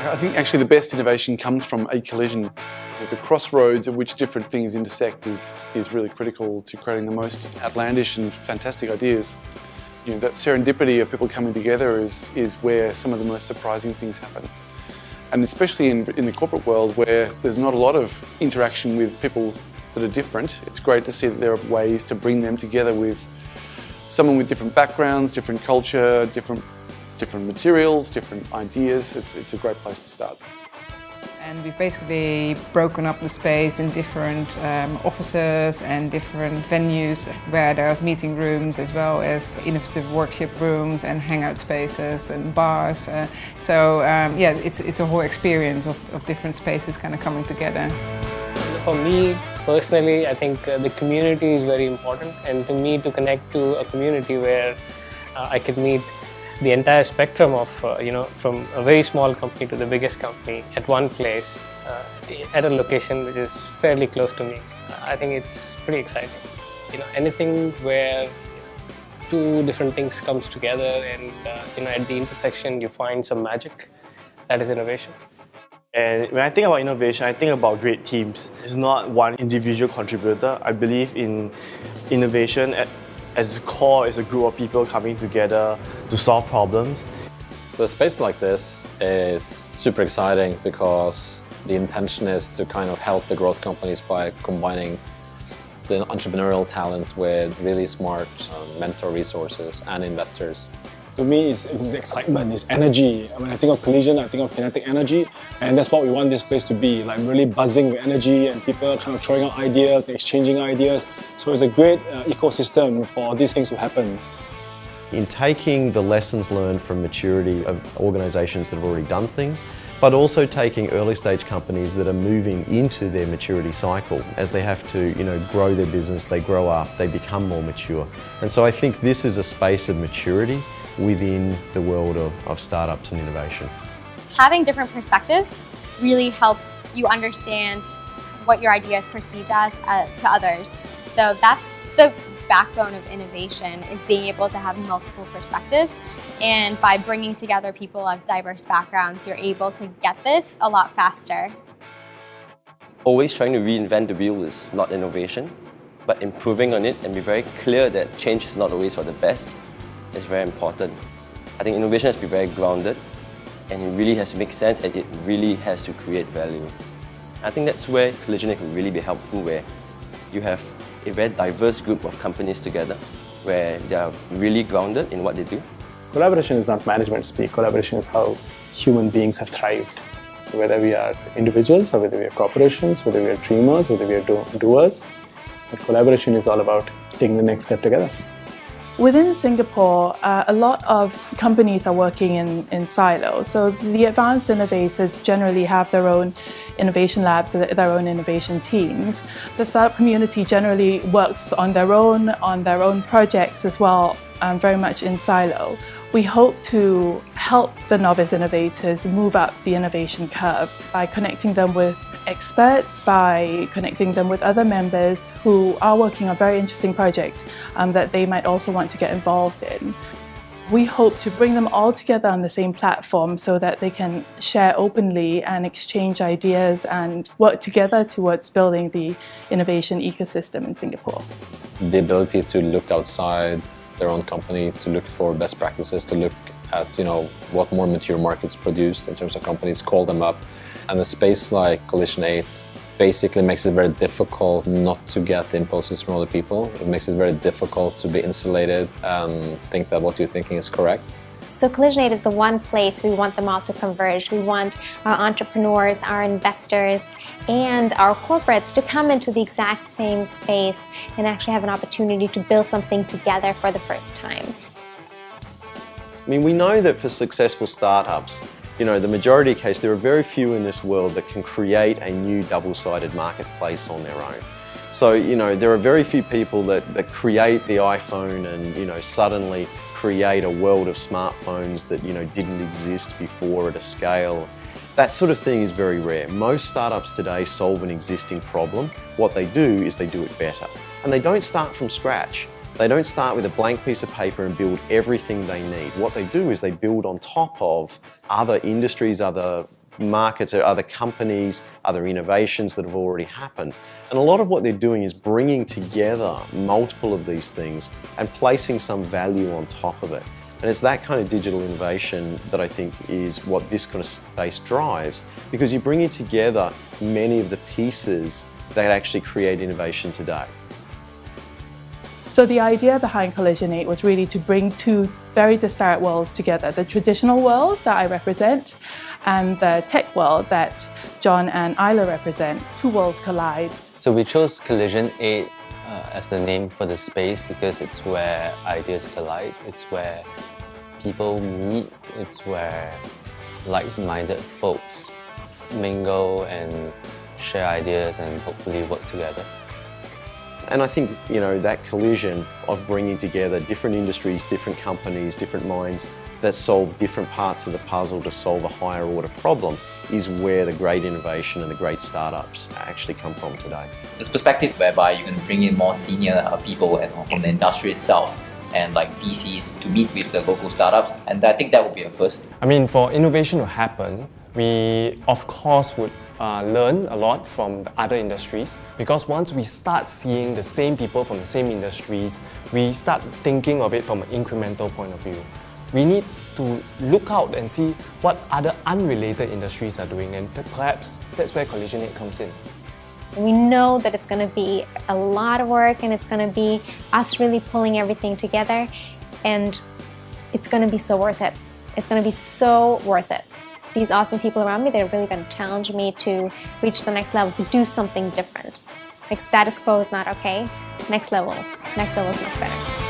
I think actually the best innovation comes from a collision. The crossroads at which different things intersect is really critical to creating the most outlandish and fantastic ideas. You know, that serendipity of people coming together is where some of the most surprising things happen. And especially in the corporate world where there's not a lot of interaction with people that are different, it's great to see that there are ways to bring them together with someone with different backgrounds, different culture, different materials, different ideas. It's a great place to start. And we've basically broken up the space in different offices and different venues where there's meeting rooms as well as innovative workshop rooms and hangout spaces and bars. Yeah, it's a whole experience of different spaces kind of coming together. For me personally, I think the community is very important, and to me to connect to a community where I could meet the entire spectrum of, from a very small company to the biggest company at one place, at a location which is fairly close to me. I think it's pretty exciting. Anything where two different things comes together and at the intersection you find some magic, that is innovation. And when I think about innovation, I think about great teams. It's not one individual contributor. I believe in innovation at its core is a group of people coming together to solve problems. So a space like this is super exciting because the intention is to kind of help the growth companies by combining the entrepreneurial talent with really smart mentor resources and investors. To me, it's excitement, it's energy. When I think of Collission, I think of kinetic energy, and that's what we want this place to be, like really buzzing with energy and people kind of throwing out ideas, exchanging ideas. So it's a great ecosystem for these things to happen. In taking the lessons learned from maturity of organisations that have already done things, but also taking early stage companies that are moving into their maturity cycle. As they have to grow their business, they grow up, they become more mature. And so I think this is a space of maturity within the world of startups and innovation. Having different perspectives really helps you understand what your idea is perceived as to others. So that's the backbone of innovation, is being able to have multiple perspectives. And by bringing together people of diverse backgrounds, you're able to get this a lot faster. Always trying to reinvent the wheel is not innovation, but improving on it and be very clear that change is not always for the best is very important. I think innovation has to be very grounded, and it really has to make sense, and it really has to create value. I think that's where Collission can really be helpful, where you have a very diverse group of companies together, where they are really grounded in what they do. Collaboration is not management speak. Collaboration is how human beings have thrived. Whether we are individuals or whether we are corporations, whether we are dreamers, whether we are doers, but collaboration is all about taking the next step together. Within Singapore, a lot of companies are working in silos. So the advanced innovators generally have their own innovation labs, their own innovation teams. The startup community generally works on their own projects as well, very much in silo. We hope to help the novice innovators move up the innovation curve by connecting them with experts, by connecting them with other members who are working on very interesting projects that they might also want to get involved in. We hope to bring them all together on the same platform so that they can share openly and exchange ideas and work together towards building the innovation ecosystem in Singapore. The ability to look outside their own company, to look for best practices, to look at what more mature markets produced in terms of companies, call them up. And a space like Collission 8 basically makes it very difficult not to get impulses from other people. It makes it very difficult to be insulated and think that what you're thinking is correct. So Collission 8 is the one place we want them all to converge. We want our entrepreneurs, our investors, and our corporates to come into the exact same space and actually have an opportunity to build something together for the first time. I mean, we know that for successful startups, the majority case, there are very few in this world that can create a new double-sided marketplace on their own. So, there are very few people that create the iPhone and, suddenly create a world of smartphones that, didn't exist before at a scale. That sort of thing is very rare. Most startups today solve an existing problem. What they do is they do it better. And they don't start from scratch. They don't start with a blank piece of paper and build everything they need. What they do is they build on top of other industries, other markets or other companies, other innovations that have already happened. And a lot of what they're doing is bringing together multiple of these things and placing some value on top of it. And it's that kind of digital innovation that I think is what this kind of space drives, because you're bringing together many of the pieces that actually create innovation today. So the idea behind Collission 8 was really to bring two very disparate worlds together, the traditional world that I represent and the tech world that John and Isla represent. Two worlds collide. So we chose Collission 8 as the name for the space because it's where ideas collide, it's where people meet, it's where like-minded folks mingle and share ideas and hopefully work together. And I think, that collision of bringing together different industries, different companies, different minds that solve different parts of the puzzle to solve a higher order problem is where the great innovation and the great startups actually come from today. This perspective whereby you can bring in more senior people in the industry itself and like VCs to meet with the local startups, and I think that would be a first. I mean, for innovation to happen, we of course would learn a lot from the other industries, because once we start seeing the same people from the same industries, we start thinking of it from an incremental point of view. We need to look out and see what other unrelated industries are doing, and perhaps that's where Collission 8 comes in. We know that it's going to be a lot of work and it's going to be us really pulling everything together, and it's going to be so worth it. It's going to be so worth it. These awesome people around me, they're really going to challenge me to reach the next level, to do something different. Like status quo is not okay. Next level is much better.